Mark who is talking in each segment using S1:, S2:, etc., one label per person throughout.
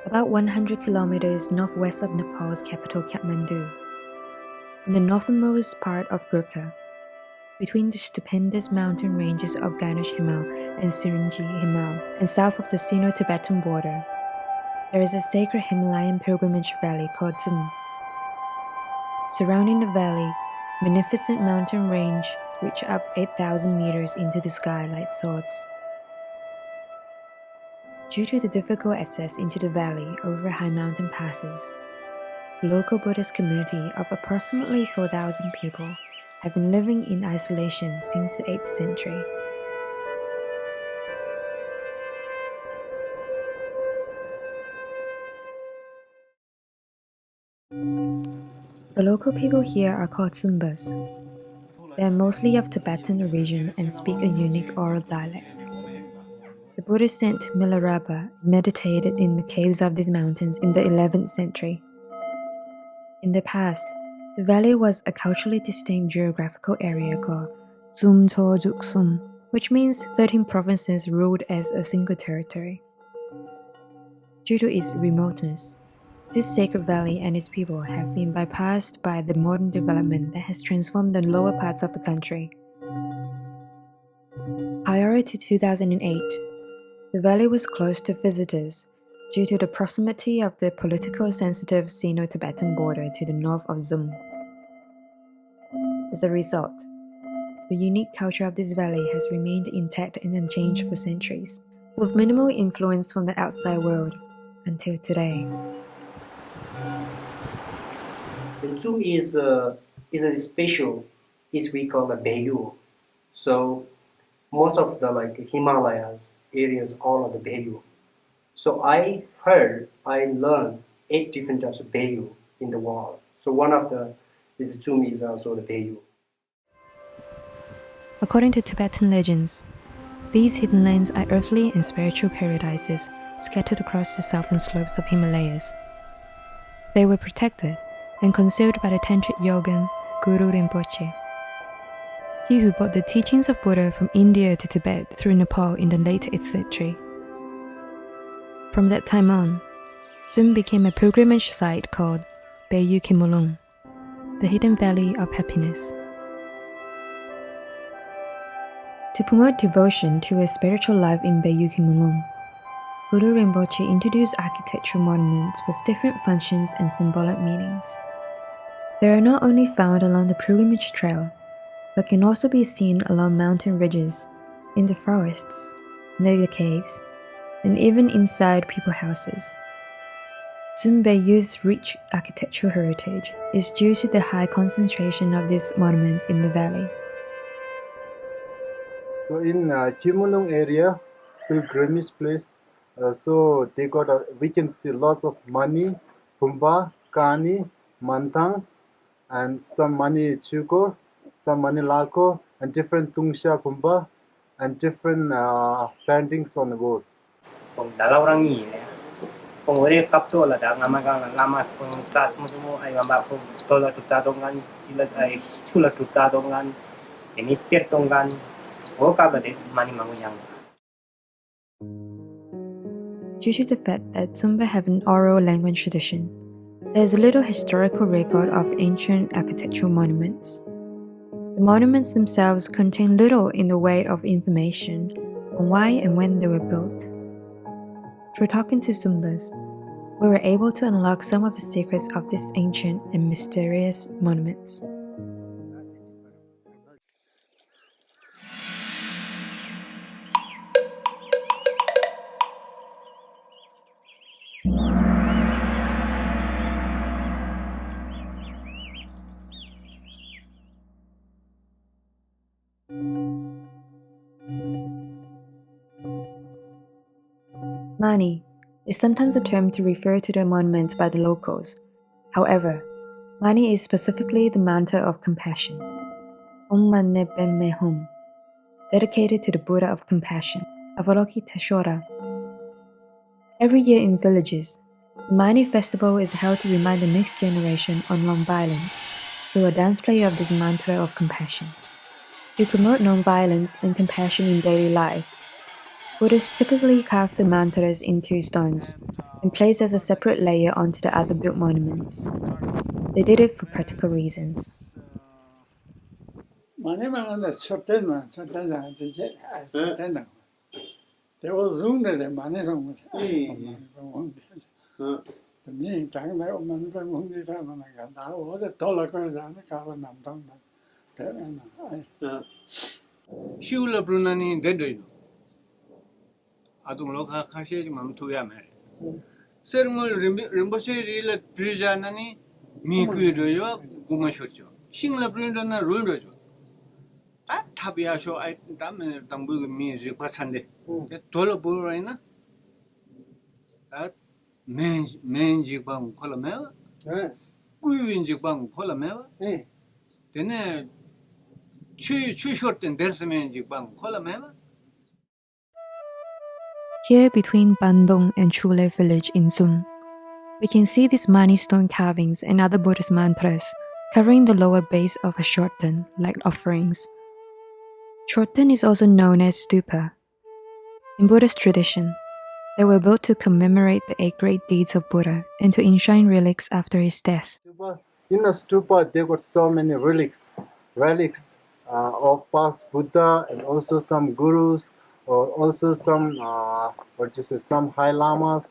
S1: About 100 kilometers northwest of Nepal's capital Kathmandu, in the northernmost part of Gurkha, between the stupendous mountain ranges of Ganesh Himal and Sirinji Himal, and south of the Sino-Tibetan border, there is a sacred Himalayan pilgrimage valley called Tsum. Surrounding the valley, magnificent mountain range reach up 8,000 meters into the sky like swords. Due to the difficult access into the valley over high mountain passes, the local Buddhist community of approximately 4,000 people have been living in isolation since the 8th century. The local people here are called Tsumbas. They are mostly of Tibetan origin and speak a unique oral dialect. The Buddhist saint Milarepa meditated in the caves of these mountains in the 11th century. In the past, the valley was a culturally distinct geographical area called Tsum Chojuk Sum, which means 13 provinces ruled as a single territory. Due to its remoteness, this sacred valley and its people have been bypassed by the modern development that has transformed the lower parts of the country. Prior to 2008, the valley was closed to visitors due to the proximity of the politically sensitive Sino-Tibetan border to the north of Tsum. As a result, the unique culture of this valley has remained intact and unchanged for centuries, with minimal influence from the outside world until today.
S2: The Tsum is a special, is we call a Bayu. So most of the Himalayas areas all are the Bayu. So I learned 8 different types of Bayu in the world. So one of the Tsum is also the Bayu.
S1: According to Tibetan legends, these hidden lands are earthly and spiritual paradises scattered across the southern slopes of Himalayas. They were protected and concealed by the tantric yogin Guru Rinpoche, he who brought the teachings of Buddha from India to Tibet through Nepal in the late 8th century. From that time on, Tsum became a pilgrimage site called Bayu Kimulung, the hidden valley of happiness. To promote devotion to a spiritual life in Bayu Kimulung, Guru Rinpoche introduced architectural monuments with different functions and symbolic meanings. They are not only found along the pilgrimage trail, but can also be seen along mountain ridges, in the forests, near the caves, and even inside people houses. Tsum Bayu's rich architectural heritage is due to the high concentration of these monuments in the valley.
S3: So in Kimulung area, pilgrimage place, so they got we can see lots of money, pumba, kani, mantang, and some money chuko, some money lako, and different tungsha pumba, and different paintings on the wall.
S2: Kung uri kapto la da ngamaga Lama kung class mo ay ngamba kung tola tutadongan sila ay peaceful tuta dongan, eniter dongan, oka bade mani manguyang.
S1: Due to the fact that Tsumba have an oral language tradition, there is a little historical record of the ancient architectural monuments. The monuments themselves contain little in the way of information on why and when they were built. Through talking to Tsumbas, we were able to unlock some of the secrets of these ancient and mysterious monuments. Mani is sometimes a term to refer to the monuments by the locals. However, Mani is specifically the mantra of compassion, Om Mani Padme Hum, dedicated to the Buddha of compassion, Avalokiteshvara. Every year in villages, the Mani festival is held to remind the next generation on non-violence through a dance play of this mantra of compassion. To promote non-violence and compassion in daily life, Buddhists typically carve the mantras into stones and place as a separate layer onto the other built monuments. They did it for practical reasons.
S4: Shula Brunani dead. Adung Loka Kashi Mamtuya Mary. Sermol Rimboshi Rila Prijanani, Mikuyo, Gumashocho. Shingla Brindana Rundo. That Tabia show I damn Tambu means Ripasande. That Tolaburaina. That men Jibang Polamela. Guin Jibang Polamela. Then Chu short and there's a man Jibang Polamela.
S1: Here between Bandung and Chule village in Tsum, we can see these Mani stone carvings and other Buddhist mantras covering the lower base of a shorten like offerings. Shorten is also known as stupa. In Buddhist tradition, they were built to commemorate the 8 great deeds of Buddha and to enshrine relics after his death.
S3: In a stupa, they got so many relics of past Buddha and also some gurus, or also some some high lamas.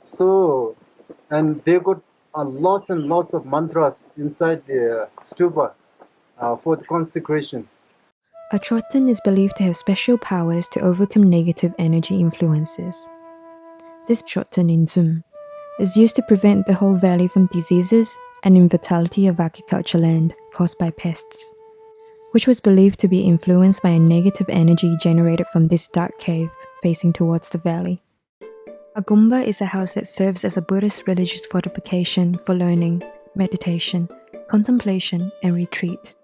S3: So, and they got lots and lots of mantras inside the stupa for the consecration.
S1: A Choten is believed to have special powers to overcome negative energy influences. This Choten in Tsum is used to prevent the whole valley from diseases and infertility of agricultural land caused by pests, which was believed to be influenced by a negative energy generated from this dark cave facing towards the valley. A gumba is a house that serves as a Buddhist religious fortification for learning, meditation, contemplation, and retreat.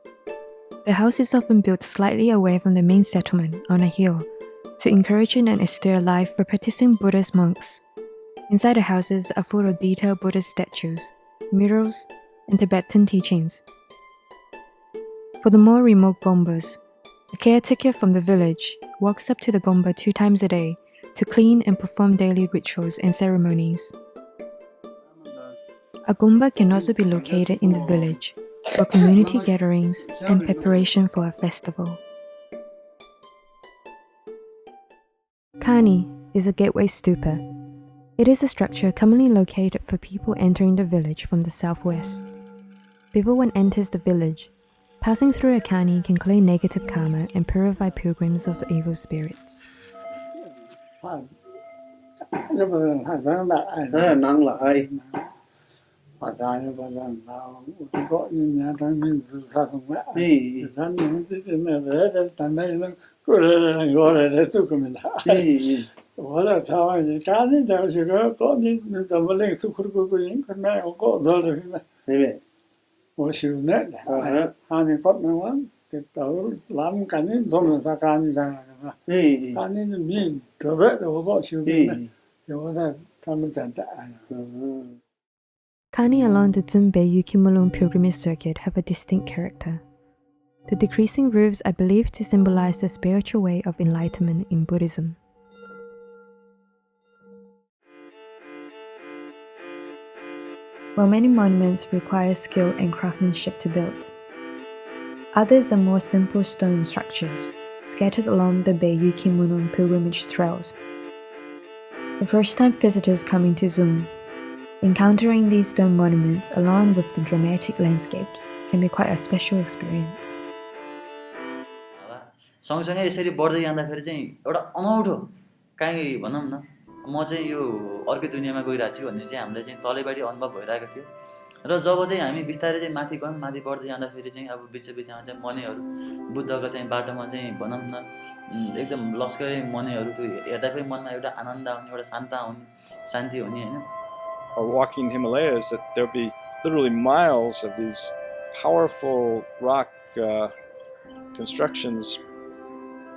S1: The house is often built slightly away from the main settlement on a hill to encourage an austere life for practicing Buddhist monks. Inside the houses are full of detailed Buddhist statues, murals, and Tibetan teachings. For the more remote gombas, the caretaker from the village walks up to the gomba 2 times a day to clean and perform daily rituals and ceremonies. A gomba can also be located in the village for community gatherings and preparation for a festival. Kani is a gateway stupa. It is a structure commonly located for people entering the village from the southwest. Before one enters the village, passing through a kani can clear negative karma and purify pilgrims of evil spirits. Kani along the Tsum Bayu Kimulung pilgrimage circuit have a distinct character. The decreasing roofs are believed to symbolize the spiritual way of enlightenment in Buddhism. While many monuments require skill and craftsmanship to build, others are more simple stone structures scattered along the Bayu Kimunung pilgrimage trails. For first-time visitors coming to Tsum, encountering these stone monuments along with the dramatic landscapes can be quite a special experience.
S5: सँगसँगै यसरी बढ्दै जाँदाखेरि चाहिँ एउटा अनौठो काहीँ भनौँ न म चाहिँ यो अर्कै दुनियाँमा गइरहेको छु भन्ने चाहिँ हामीलाई चाहिँ तलैबाटै अनुभव भइरहेको थियो र जब चाहिँ हामी बिस्तारै चाहिँ माथि गयौँ माथि बढ्दै जाँदाखेरि चाहिँ अब बिचमा चाहिँ मनेहरू बुद्धको चाहिँ बाटोमा चाहिँ भनौँ न एकदम लस्करै मनेहरू त्यो हेर्दाखेरि मनमा एउटा आनन्द आउने एउटा शान्ति हुने हैन
S6: walking Himalayas that there'll be literally miles of these powerful rock constructions.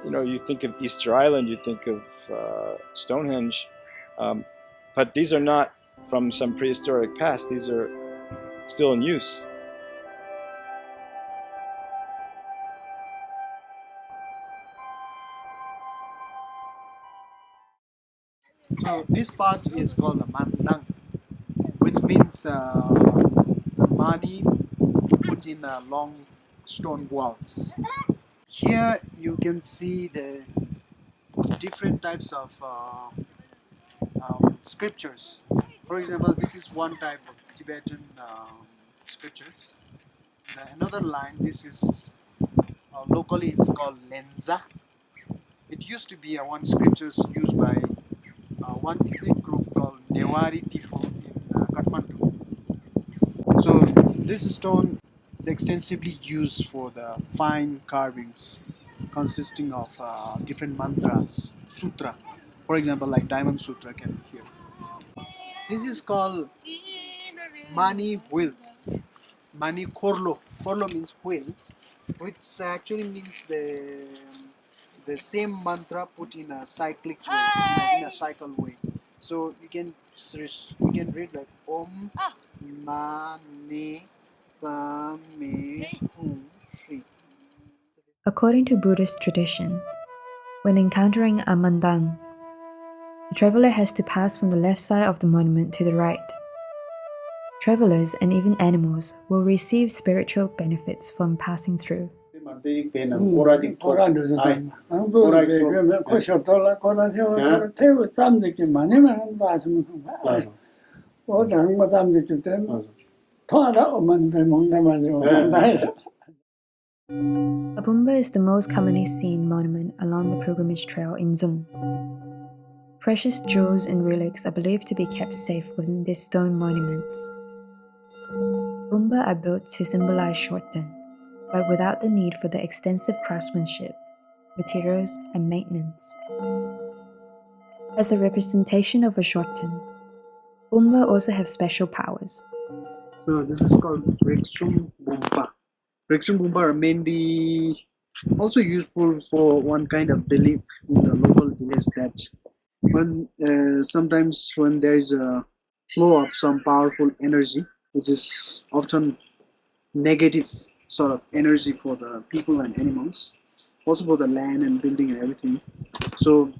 S6: You know, you think of Easter Island, you think of Stonehenge, but these are not from some prehistoric past. These are still in use.
S7: So this part is called a mandang, which means the money put in long stone walls. Here you can see the different types of scriptures. For example, this is one type of Tibetan scriptures. Another line, this is locally it's called lenza. It used to be one scriptures used by one ethnic group called Newari people in Kathmandu. So this stone is extensively used for the fine carvings consisting of different mantras, sutra. For example, like Diamond Sutra can be here. This is called Mani wheel. Mani korlo. Korlo means wheel, which actually means the same mantra put in a cyclic way, in a cycle way. So you can read like Om Mani Padme Hum Shri.
S1: According to Buddhist tradition, when encountering a mandang, the traveler has to pass from the left side of the monument to the right. Travelers and even animals will receive spiritual benefits from passing through. Abumba is the most commonly seen monument along the pilgrimage trail in Tsum. Precious jewels and relics are believed to be kept safe within these stone monuments. Abumba are built to symbolize shorten, but without the need for the extensive craftsmanship, materials, and maintenance. As a representation of a shorten, Abumba also have special powers.
S7: So this is called Riksum Bumpa. Riksum Bumpa are mainly also useful for one kind of belief in the local village that when sometimes when there is a flow of some powerful energy, which is often negative sort of energy for the people and animals, also for the land and building and everything. So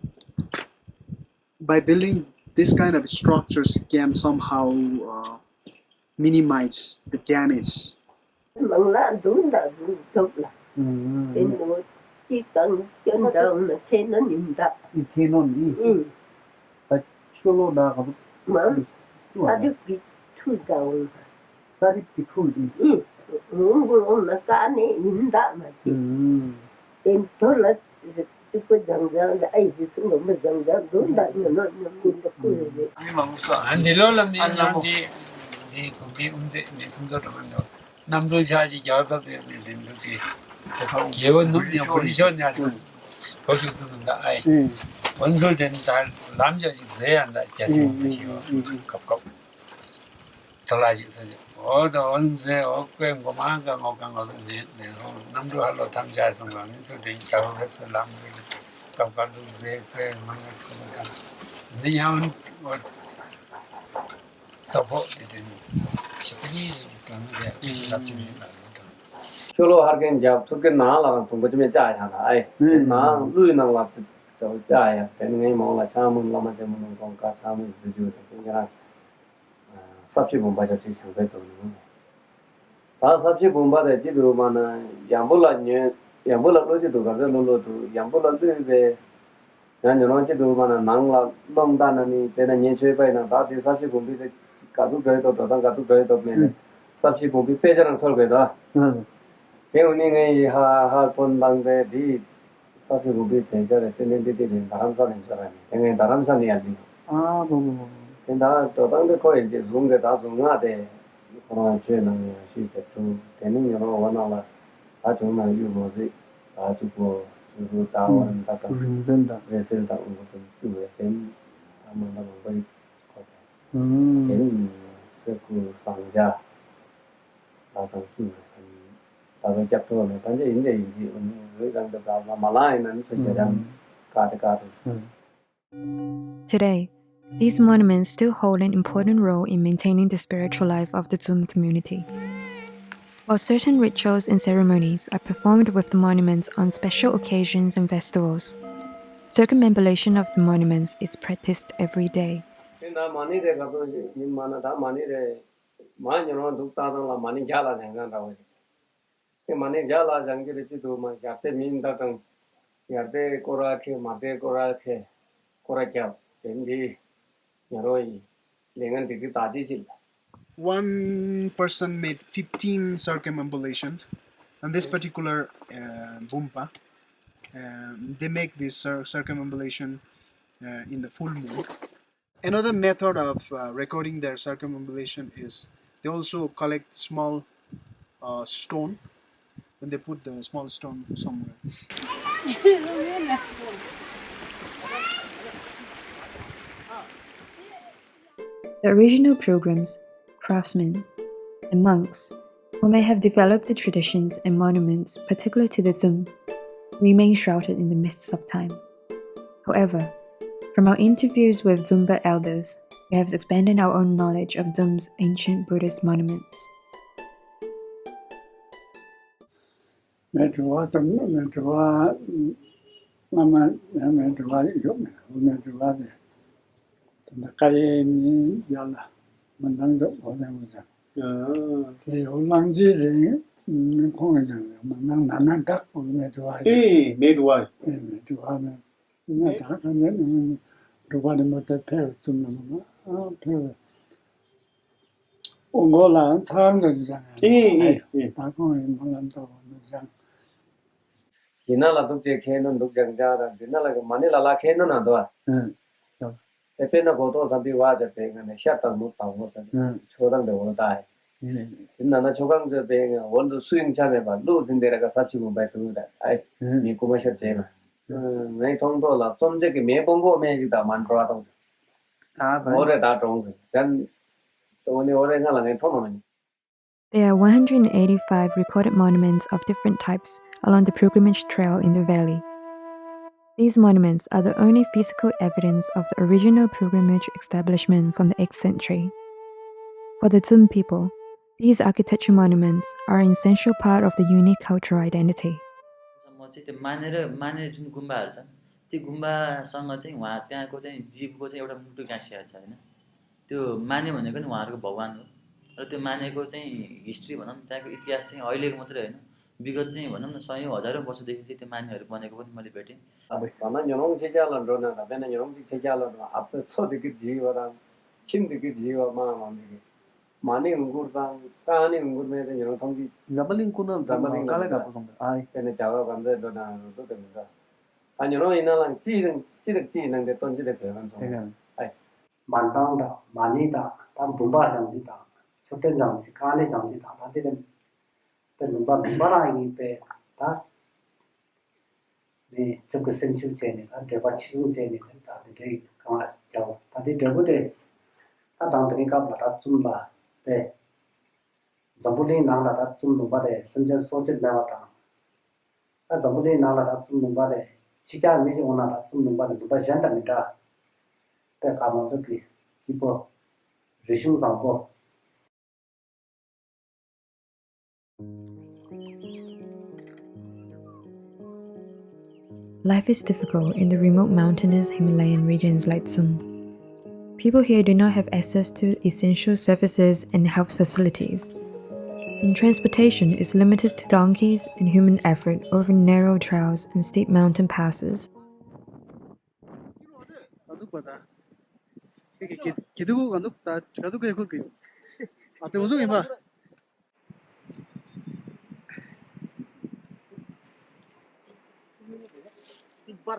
S7: by building this kind of structures can somehow minimize the damage.
S8: Chỉ cần trên đầu là xe nó nhìn ta.
S3: Xe nó đi. Tại cholo na có.
S8: Mà ta được bị thui đầu.
S3: Ta đi bị thui đi.
S8: Muốn buồn là cá này nhìn ta mà chị. Em cho là cái dần dần là ai thì xuống mà dần dần đối đại nó cũng được cười vậy.
S9: 안 들어올라면 이 거기 문제 내심적으로 만도 남들 자지 열받게 되는 거지. 기원 눈이 보시셨냐 거기서 쓰는다. 아이 원설된 달 남자 집 세야 한다. 대신 뜻이요. 겁겁 달라지서 어도 언제 어꽤 뭐만가 뭐간 거는 내 남들 할로 담자서 거기서 된 결혼해서 남들 겁겁도 세꽤 망가서 거니까 니야운 뭐 support 되는 시간이 그런 게 답답해.
S10: Cholo harken jab thuke na la tung bajme cha ya na ai na lui na la to cha ya ten ngai mo la cha mun lama je mun kong ka cha mun ju ju de ga sabchi bomba ja chi chang de to ni ta sabchi bomba de ji do ma na yambula nye yambula lo ji do ga lo lo do yambula lu de yan jo ji do ma na nang la long da na ni te na nye chue pai na ta ti sabchi bombi de ka du de to ga du de to me sabchi bombi pe ja rang sol ge da Peoning ha pon bang de di sapi rubi tenjare tenen di daramsa nenjare tengen daramsa ni albi tenda to bang de ko je zung de da zung na de kono che na shi de tu tening yo no wana la a chung na yu mo zi a chu ko chu da wan da ka rin da re sen da un ko tu re ten amon da bang bai ko ten se ku sang ja da ka tu
S1: Today, these monuments still hold an important role in maintaining the spiritual life of the Tsum community. While certain rituals and ceremonies are performed with the monuments on special occasions and festivals, circumambulation of the monuments is practiced every day.
S10: Mane jala jangire chi do ma jate min da tang yate kora ke mate kora ke kora kya tendi yaroi lengan ti ta ji sil
S7: One person made 15 circumambulations, and this particular bumpa, they make this circumambulation in the full moon. Another method of recording their circumambulation is they also collect small stone, and they put the small stone somewhere.
S1: The original pilgrims, craftsmen, and monks, who may have developed the traditions and monuments particular to the Tsum, remain shrouded in the mists of time. However, from our interviews with Dzumba elders, we have expanded our own knowledge of Dzum's ancient Buddhist monuments.
S10: Dinala duk je khenon duk jang ja da dinala ke mane la khenon na do e pe na go to sambi wa je pe ngane sha ta mu ta mo ta chodang de wo da dinala chogang je pe nga won du swing cha me ba lu din de ra ka sa chi mo ba tu da ai ni ko ma sha je ma nei thong do la som je ke me bong go me ji da man ra dong mo re da dong jan to ni ore nga la ngai thong ma ni.
S1: There are 185 recorded monuments of different types along the pilgrimage trail in the valley. These monuments are the only physical evidence of the original pilgrimage establishment from the 8th century. For the Tsum people, these architectural monuments are an essential part of the unique cultural identity.
S5: म चाहिँ त्यो मानेर जुन गुम्बाहरू छ त्यो गुम्बासँग चाहिँ उहाँ त्यहाँको चाहिँ जीवको चाहिँ एउटा मुटु गाँसिएको छ हैन त्यो माने भनेको नि उहाँहरुको भगवान हो र त्यो मानेको चाहिँ हिस्ट्री भनौं त्यहाँको इतिहास चाहिँ अहिलेको मात्रै हैन विगत चाहिँ भनौं न सयौं हजारौं वर्षदेखि चाहिँ त्यो मानेहरु बनेको पनि मैले भेटेँ
S10: अब भन्न न्यनोङ चेजालन रोना त बेन न्यनोङ चेजालन अब छोदिक जीवरा छिमदिक जीवमा भन्दिके माने उंगुरता काने उंगुर में न्यनोङ थंगी जबलिङ कुन जबलिङ काले का पसंद आई तेने जावा बन्दे रोना तो तेमदा आ न्यनोङ इनालन चिदक दे तोन चिदक हेरन छ ai
S2: mantang da mani da tam bumba jang ji da choten jang ji kale jang ji da ta de ten bumba ra ni pe ta ne chok sen chu che ne ta de ba chu che ne ta de ka jaw ta de bu de ta dang de ka ba ta chum ba pe jambu de na la ta chum ba de sen ja so che na ta ta jambu de na la ta chum ba de chi ja mi ji ona ta chum ba de ba jan da mi ta tại cả một cái kỳ bộ rìu sang bộ
S1: Life is difficult in the remote mountainous Himalayan regions like Tsum. People here do not have access to essential services and health facilities. And transportation is limited to donkeys and human effort over narrow trails and steep mountain passes. To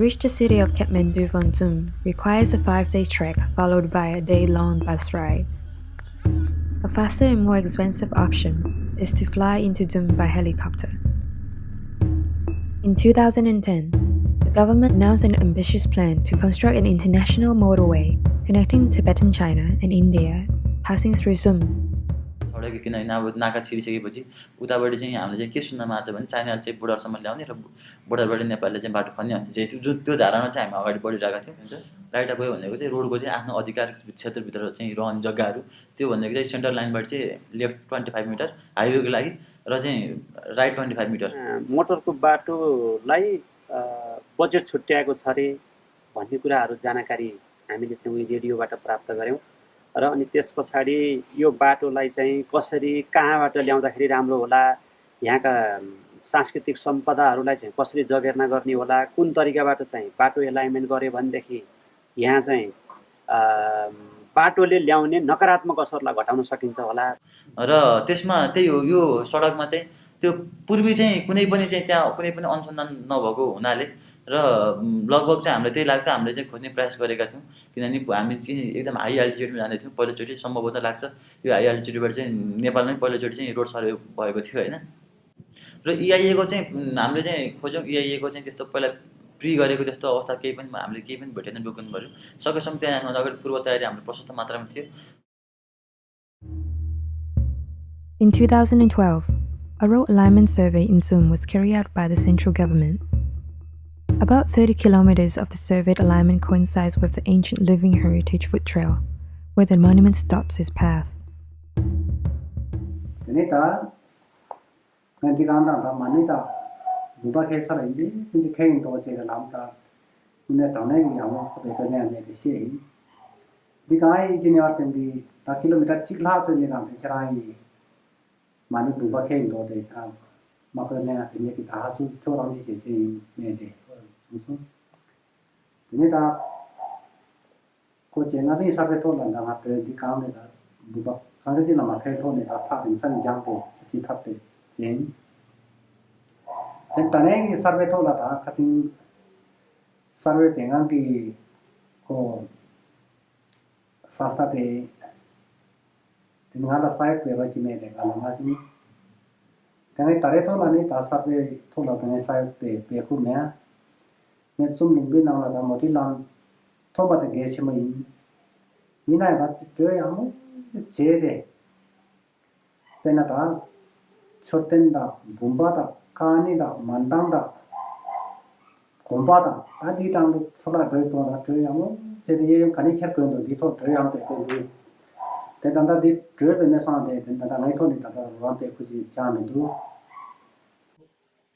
S1: reach the city of Kathmandu from Tsum requires a 5-day trek followed by a day-long bus ride. A faster and more expensive option is to fly into Tsum by helicopter. In 2010, the government announced an ambitious plan to construct an international motorway connecting Tibetan China and India, passing through Tsum.
S5: किनभने अब नाका छिरिसकेपछि उताबाट चाहिँ हामीले चाहिँ के सुन्नमा आछ भने चाइनाले चाहिँ बोर्डरसम्म ल्याउने र बोर्डरबाट नेपालले चाहिँ बाटो खन्ने भन्ने चाहिँ त्यो धारणा चाहिँ हामी अगाडि बढिरहेका थियौँ हुन्छ राइट अफ वे भनेको चाहिँ रोडको चाहिँ आफ्नो अधिकार क्षेत्रभित्र चाहिँ रहने जग्गाहरू त्यो भनेको चाहिँ सेन्टर लाइनबाट चाहिँ लेफ्ट 25 मिटर हाइवेको लागि र चाहिँ राइट 25 मिटर
S11: मोटरको बाटोलाई बजेट छुट्याएको छ रे भन्ने कुराहरू जानकारी हामीले चाहिँ रेडियोबाट प्राप्त गर्यौं र अनि त्यसपछि यो बाटोलाई चाहिँ कसरी कहाँबाट ल्याउँदाखेरि राम्रो होला यहाँका सांस्कृतिक सम्पदाहरूलाई चाहिँ कसरी जगेर्ना गर्ने होला कुन तरिकाबाट चाहिँ बाटो एलाइनमेन्ट गरे भनेदेखि यहाँ चाहिँ बाटोले ल्याउने नकारात्मक असरलाई घटाउन सकिन्छ होला
S5: र त्यसमा त्यही हो यो सडकमा चाहिँ त्यो पूर्वी चाहिँ कुनै पनि चाहिँ त्यहाँ कुनै पनि अनुसन्धान नभएको हुनाले र लगभग चाहिँ हामीले त्यही लाग्छ हामीले चाहिँ खोज्ने प्रयास गरेका थियौं किनभने हामी चाहिँ एकदम हाई अल्टिट्युडमा जाँदै थियौं पहिलोचोटि सम्भवतः लाग्छ यो हाई अल्टिट्युडबाट चाहिँ नेपालमै पहिलोचोटि चाहिँ रोड सर्वे भएको थियो हैन र EIA को चाहिँ हामीले चाहिँ खोज्यौं EIA को चाहिँ त्यस्तो पहिला प्री गरेको त्यस्तो अवस्था केही पनि हामीले केही पनि भेटेन डकुमेन्टहरु सकेसम्म त्यहाँ अगाडि पूर्व तयारी हाम्रो प्रशस्त मात्रामा थियो
S1: In 2012, a road alignment survey in Tsum was carried out by the central government. About 30 kilometers of the surveyed alignment coincides with the ancient living heritage foot trail, where the monument dots its path.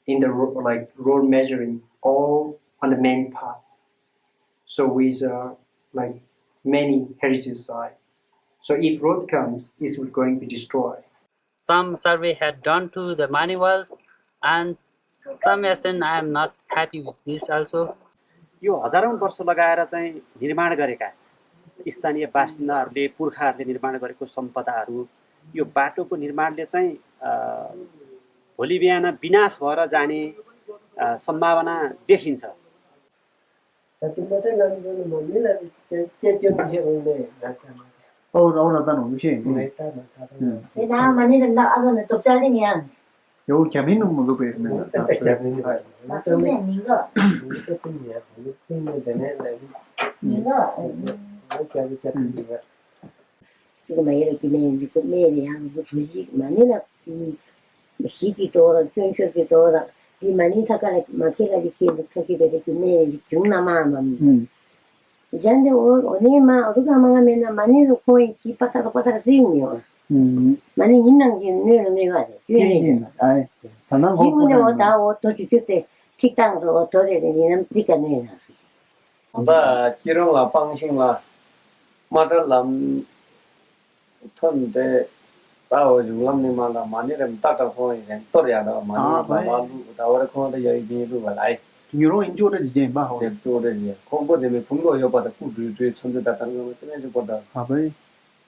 S2: In the road measuring all on the main path. So with many heritage sites. So if road comes, it will going to destroy.
S12: Some survey had done to the manuals, and some extent I am not happy with this also.
S11: यो हजारौं वर्ष लगाएर चाहिँ निर्माण गरेका स्थानीय बासिन्दाहरूले पुर्खाहरूले निर्माण गरेको सम्पदाहरू यो बाटोको निर्माणले चाहिँ भोलि बिहान विनाश भएर जाने सम्भावना देखिन्छ
S3: 有前面的木头被什么？
S8: 这个没了，今年这个没了呀，不出息，嘛你那洗的多了，捐血的多了， 이 많이 타가라 마케가 이렇게 이렇게 되게 네 중남아만 이제는 오늘만 어디가 망하면 많이 거의 집바다가 바다가 되니요. 많이 있는 게 내가 주인이
S7: 아이 단한 거
S8: 기분에 왔다 또 주때 식당에서 더 되는 지가 내나.
S10: 다 지렁라 방싱라 마달람 턴데 바오 중람니마라 마니름 따다 거이 또려다 마니 바바루 다오레 코데 여이비루 발아이
S7: 유로 인조를 이제 막
S10: 랩조레지 공부되면 공부 여바다 꾸르르 천주다 다른 거 때문에 보다
S7: 아버지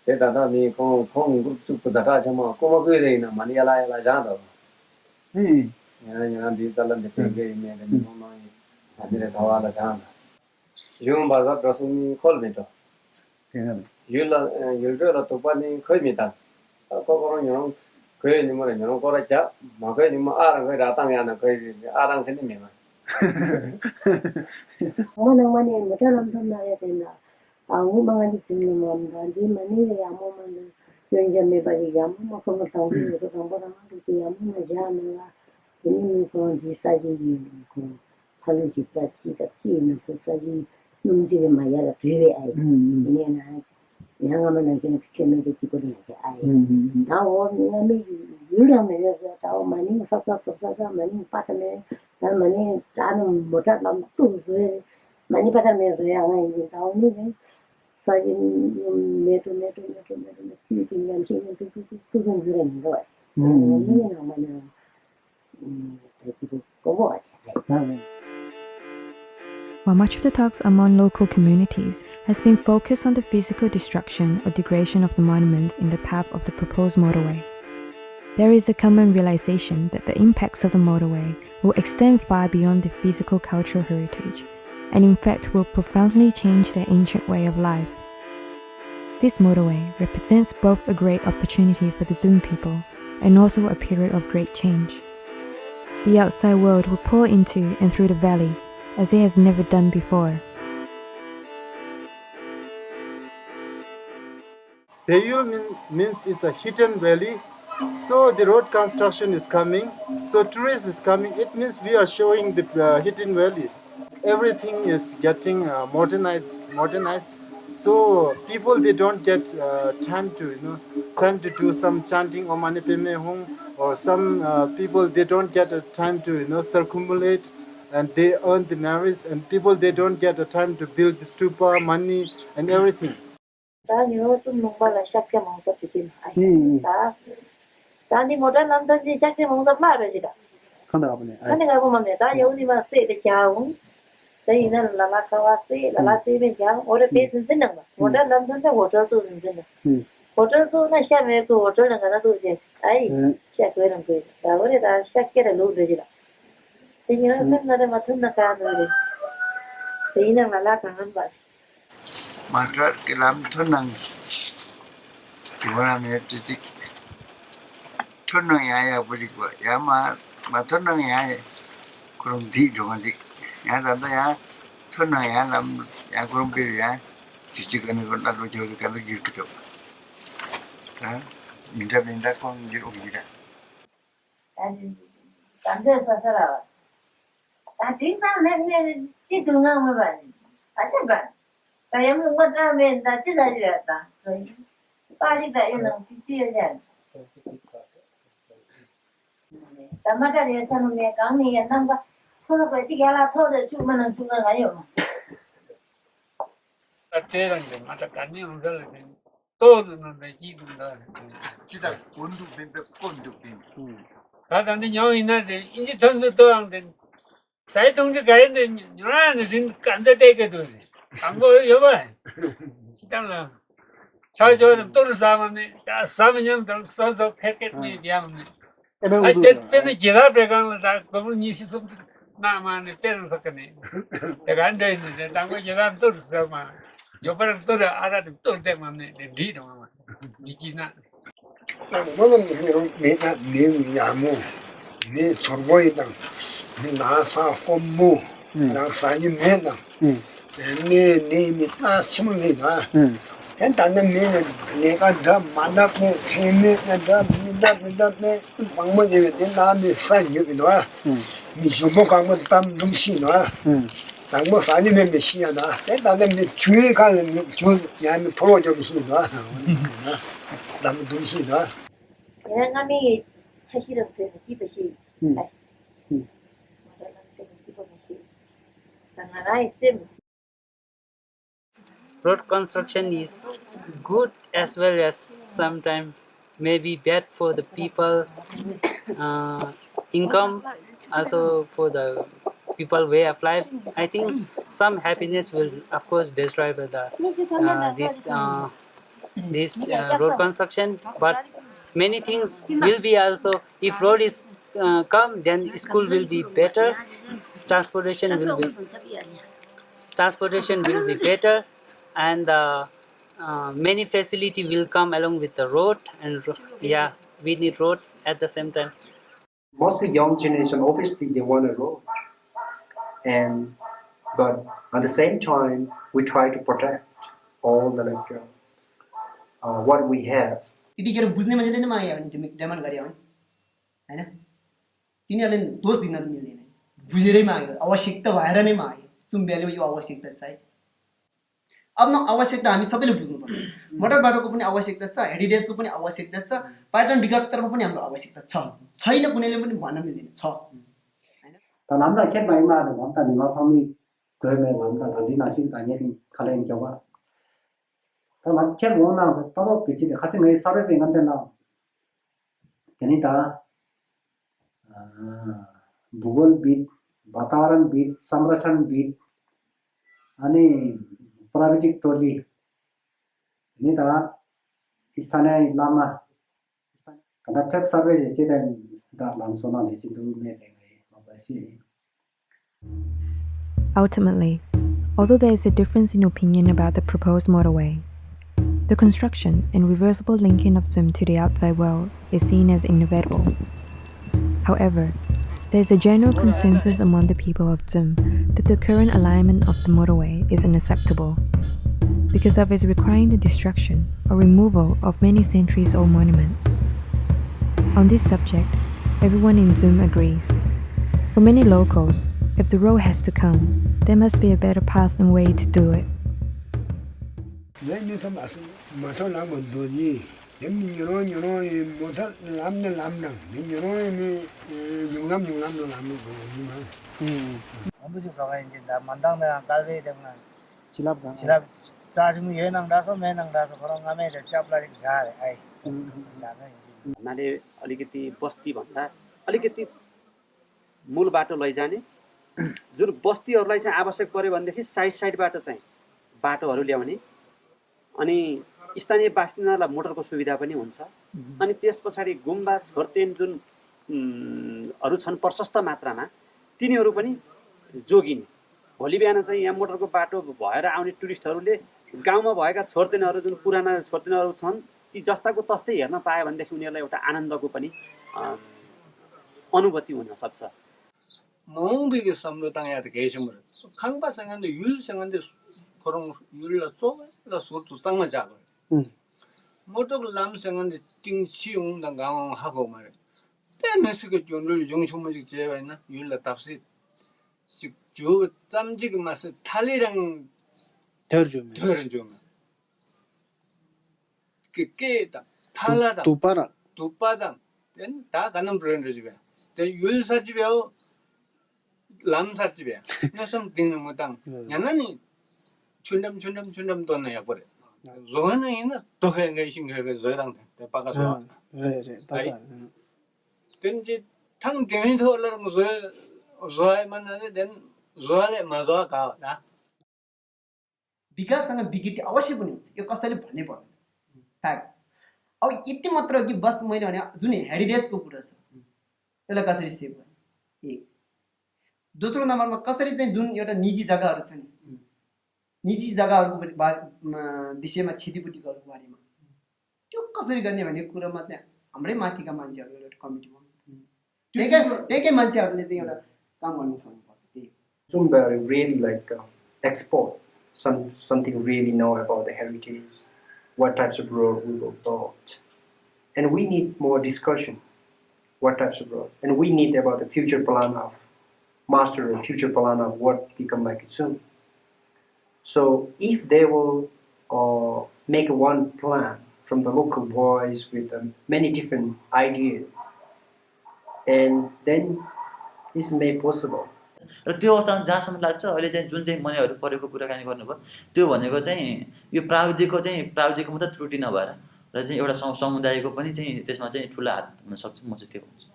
S10: 대다다 니 공국주보다 다자마 꼬마 그래이나 많이 야라야라 자도 야야 디달란데 되게 이메는 노노이 아디레 다와라 자 yung baza drasuni kolmito yulra to pani khoimita ko ko nyong kwe ni mo nyong ko ra cha ma kwe ni mo arang kwe ra tang ya na kwe arang sin ni ma
S8: 뭐는 못 하는 나야 된다. 아무만이 듣는 마음과 네 만이 아무만 연전에 버리 아무 그거 상관이 그 상관은 그 아무나 자면라 이미 그 디사지기 그 하는 집다 지가 지는 그 사지 numjile mayala prive ai nena yangamana kene kemede kibori ai tawo nami yura me tawo mani sasa mani patame tan mani tan mota lam tu mani patame yang ai tawo ni saji meto ti ngam chi tu ngure ni ro ni na mana ko ai
S1: While much of the talks among local communities has been focused on the physical destruction or degradation of the monuments in the path of the proposed motorway, there is a common realization that the impacts of the motorway will extend far beyond the physical cultural heritage, and in fact will profoundly change their ancient way of life. This motorway represents both a great opportunity for the Tsum people and also a period of great change. The outside world will pour into and through the valley as it has never done before.
S3: Bayu means it's a hidden valley, so the road construction is coming, so tourists is coming. It means we are showing the hidden valley. Everything is getting modernized. So people they don't get time to do some chanting or manipeme home, or some people they don't get a time to circumambulate. And they earn the marriage, and people they don't get a time to build the stupa, money, and everything.
S13: Maka kilam tunang gimana nih titik tunang ya beri gua ya ma tunang ya kurang di dong adik ya tante ya tunang ya lam ya kurang beri ya titik kan kalau lalu jauh kan lagi gitu kan minta kong jiru gitu
S8: tante sasara tadi kan nek itu ngam apa aja kan saya mau main tadi dah juga pagi dah yang cuci aja tamat dia sana ni kami yang nampak kalau pergi galah thor cuma nang cuma ayo
S9: Terang mata kami unsur ni todo nanti itu dah
S13: kita konduk bin
S9: Kadang ni nyawa ina de ini tansu toang de saya tunggu gaya de nyawa ni jin kanda deke tu anggo yo ba sidang la chai chai de toru sama ni ya sama nyam dang so packet ni diam ni ai te pene jira bregang la komu ni si sum na ma ni pen sakani de ganda ni de tanggo jira toru sama yo par toru ara de toru de ma ni de di no ma ni kina
S13: Mana ni amu ni sorboy dang ni nasa komu nang sani mena ni na simu ni na
S14: then tandem mean lega drum, mandap, same, and drum, Bangmo, then I'm the son, you know. Mizumo come with Tam Dumsino. Tangmo Sani Messiana, then tandem the tree can choose Yan Pro of Sino. Dam Dumsino.
S8: Yanami Chahira keep a sheep.
S12: Road construction is good as well as sometimes maybe bad for the people income, also for the people way of life. I think some happiness will of course destroy by the this road construction, but many things will be also, if road is come, then school will be better, transportation will be better, and many facility will come along with the road, and yeah, we need road at the same time.
S2: Mostly young generation, obviously they want a road, but at the same time we try to protect all the what we have.
S15: त्यतिखेर बुझ्ने मान्छेले नै मागे भने demand गरे भने हैन तिनीहरूले दोष दिन मिल्दैन बुझेरै माग्यो आवश्यकता भएर नै माग्यो चुम्बियाले यो आवश्यकता छ है अब न आवश्यकता हामी सबैले बुझ्नु पर्छ मोटर बाटोको पनि आवश्यकता छ हेरिटेजको पनि आवश्यकता छ पर्यटन विकासतर्फ पनि हाम्रो आवश्यकता छ छैन कुनैले पनि भन्न मिल्दैन छ हैन
S16: त नामदा खेत भाइमा भन्दा निमा समी गएमे भन्दा धन्दिना सिन तानेथिन खलेन केवा त लक्ष्य गोना तब पिछि खाचाहिँ नै सबै पेंगन्ते न त्यनी त भूगोलविद वातावरणविद संरक्षणविद अनि प्राविधिक टोली नि त स्थानीय लामा कनेक्टेड सर्वे चाहिँ दा लामसोना ले चाहिँ दुने देंगे
S1: Ultimately, although there is a difference in opinion about the proposed motorway, the construction and reversible linking of Tsum to the outside world is seen as inevitable. However, there is a general consensus among the people of Tsum that the current alignment of the motorway is unacceptable because of its requiring the destruction or removal of many centuries-old monuments. On this subject, everyone in Tsum agrees. For many locals, if the road has to come, there must be a better path and way to do it.
S11: भन्नाले अलिकति बस्ती भन्दा अलिकति मूल बाटो लैजाने जुन बस्तीहरूलाई चाहिँ आवश्यक पर्यो भनेदेखि साइडबाट चाहिँ बाटोहरू ल्याउने अनि स्थानीय बासिन्दालाई मोटरको सुविधा पनि हुन्छ अनि त्यसपछि गुम्बा छोर्तेन जुन अरु छन् प्रशस्त मात्रामा तिनीहरू पनि जोगिने भोलि बिहान चाहिँ यहाँ मोटरको बाटो भएर आउने टुरिस्टहरूले गाउँमा भएका छोर्तेनहरू जुन पुराना छोर्तेनहरू छन् ती जस्ताको तस्तै हेर्न पाए भनेदेखि उनीहरूलाई एउटा आनन्दको पनि अनुभूति हुन सक्छ
S4: 몽비게 삼로당에다 계시면 강바생한데 율생한데 그런 율라 쪼가 소도 쌍마 잡아 모두 남생한데 띵치용당 강하고 말해 때면서그 존을 중심을 제가 있나 율라 답시 저 짬지그 맛을 탈리랑 더좀 그게다 탈라다 두빠당 다 가는 브랜드 집에 율사 집에 람사 집에 나선 딩는 거당 야나니 춘담 돈나야 버려 조하나이나 도행의 신경을 저랑 바가서 네 근데 탕 딩이도 올라는 거 조하만 하는데 된 조하ले मजा का ना
S15: विकाससँग विकृति अवश्य पनि हुन्छ यो कसैले भन्नै पर्दैन फ्याक्ट अब यति मात्र कि बस मैले भने जुन हेरिटेजको कुरा छ त्यसलाई कसरी सेभ गर्ने एक दोस्रो नम्बरमा कसरी चाहिँ जुन एउटा निजी जग्गाहरू छ नि निजी जग्गाहरूको विषयमा क्षतिपूर्ति गर्नुको बारेमा त्यो कसरी गर्ने भन्ने कुरामा चाहिँ हाम्रै माथिका मान्छेहरू एउटा कमिटी बन्नु त्यही मान्छेहरूले चाहिँ एउटा काम गर्नु सक्नुपर्छ त्यही
S2: Tsum really export something really know about the heritage what types of road we will build. And we need more discussion, what types of road. And we need about the future plan of master a future plan of what become like Tsum. So if they will make one plan from the local boys with many different ideas, and then this may possible.
S5: र त्यो अवस्थामा जहाँसम्म लाग्छ अहिले चाहिँ जुन चाहिँ मैहरू परेको कुराकानी गर्नुभयो त्यो भनेको चाहिँ यो प्राविधिकको मात्रै त्रुटि नभएर र चाहिँ एउटा समुदायको पनि चाहिँ त्यसमा चाहिँ ठुलो हात हुन सक्छ म चाहिँ त्यो भन्छु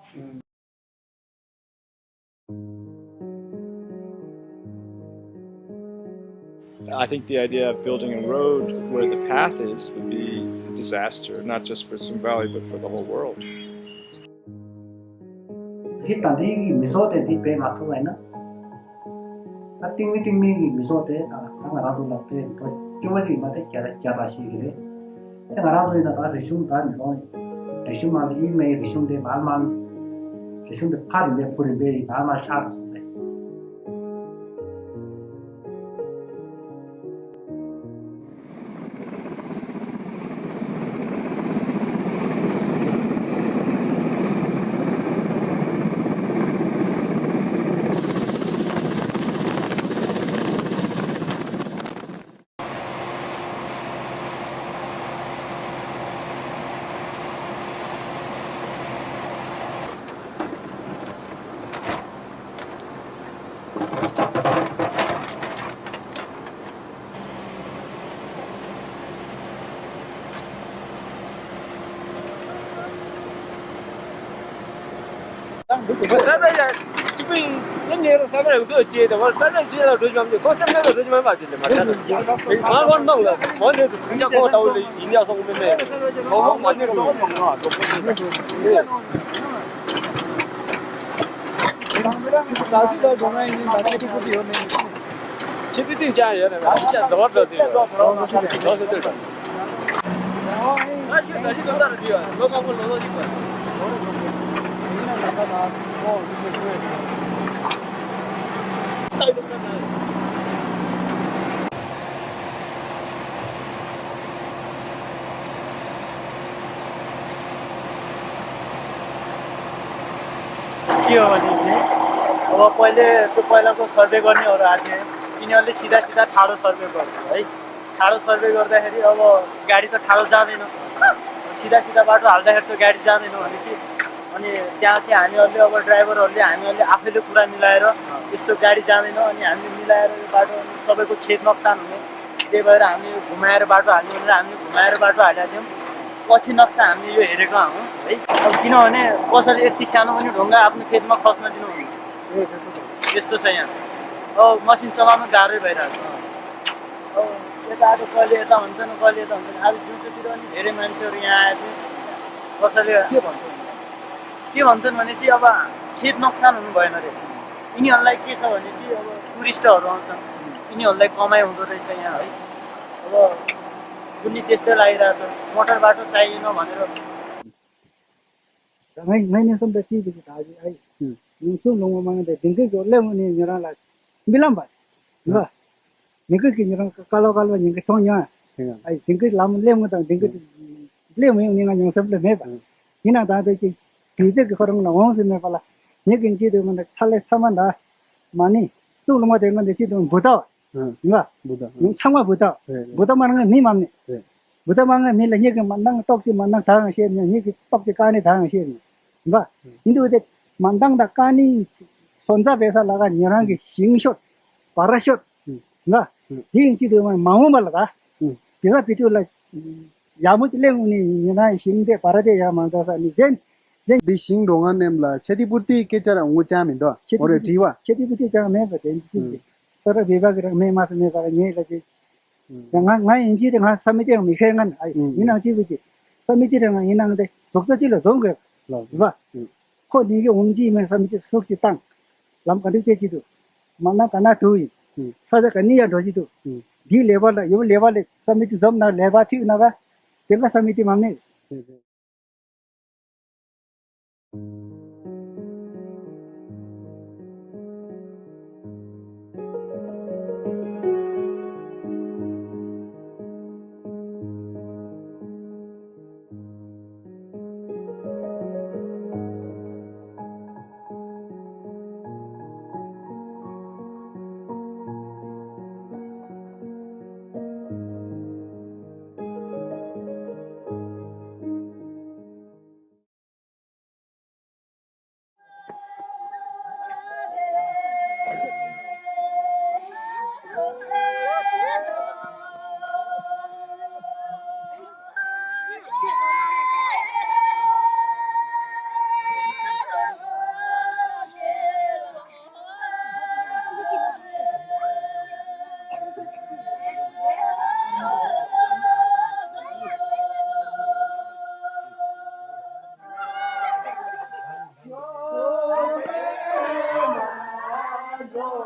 S6: I think the idea of building a road where the path is would be a disaster, not just for Tsum Valley, but for the whole world.
S17: के हो भने चाहिँ अब पहिलाको सर्भे गर्नेहरू आथे यिनीहरूले सीधा सीधा ठाडो सर्भे गर्छ है ठाडो सर्भे गर्दाखेरि अब गाडी त ठाडो जाँदैन सीधा सीधा बाटो हाल्दाखेरि त गाडी जाँदैन भनेपछि अनि त्यहाँ चाहिँ हामीहरूले अब ड्राइभरहरूले हामीहरूले आफैले कुरा मिलाएर यस्तो गाडी जाँदैन अनि हामीले मिलाएर यो बाटो सबैको खेत नोक्सान हुने त्यही भएर हामी घुमाएर बाटो हाल्ने भनेर हामीले घुमाएर बाटो हालेका थियौँ पछि नक्सा हामीले यो हेरेको हौँ है अब किनभने कसरी यति सानो पनि ढुङ्गा आफ्नो खेतमा खस्न दिनुहुन्न यस्तो छ यहाँ अब मसिन चलाउनु गाह्रै भइरहेको छ अब यता आएको कहिले यता हुन्छन् कहिले यता हुन्छन् आज दिउँसोतिर पनि धेरै मान्छेहरू यहाँ आएको थियो कसैले के भन्छन् भनेपछि अब खेत नोक्सान हुनु भएन अरे यिनीहरूलाई के छ भनेपछि अब टुरिस्टहरू आउँछन् यिनीहरूलाई कमाइ हुँदो रहेछ यहाँ है अब कुनै त्यस्तै लागिरहेको छ मोटर बाटो चाहिएन भनेर
S18: Ngayon sa basi di kita aja ay yung sulong mo mga tinggi ko le mo ni nyara la bilang ba ba tinggi ki nyara kalau yung sonya ay tinggi lam le mo ta tinggi le mo ni nga yung sa le me ba ina da de chi tize ki khorong na wong se me pala ni kin chi de mo na sale samanda mani sulong mo de mo de chi de buda ba buda yung sama buda buda man nga mi mam ni buda man nga mi la ni ki man nang tok chi man nang ta nga she ni ki tok chi ka ni ta nga she ni ba hindi udah mandang dakani sonza besa laga nyerangi singshot parashot ba ding chi de mau malaga biga pitu la yamu chileng ni nyana singde parade ya manda sa ni zen
S3: bi sing dongan nemla chediputi ke chara ngucha min do ore tiwa
S18: chediputi ja me ba den chi sara biga gra me mas me ba nye la chi yang ngai inji de ha samite mi khengan ai ina chi bi samite de ngai ina de dokta chi lo zong ge ba ko ni ge umji me samite sok chi tang lam ka de chi do mana kana tui sa ja ka ni ya do chi do di level la yo level le samite zom na leba chi na ba tela samite mamne
S8: Thank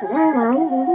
S8: you.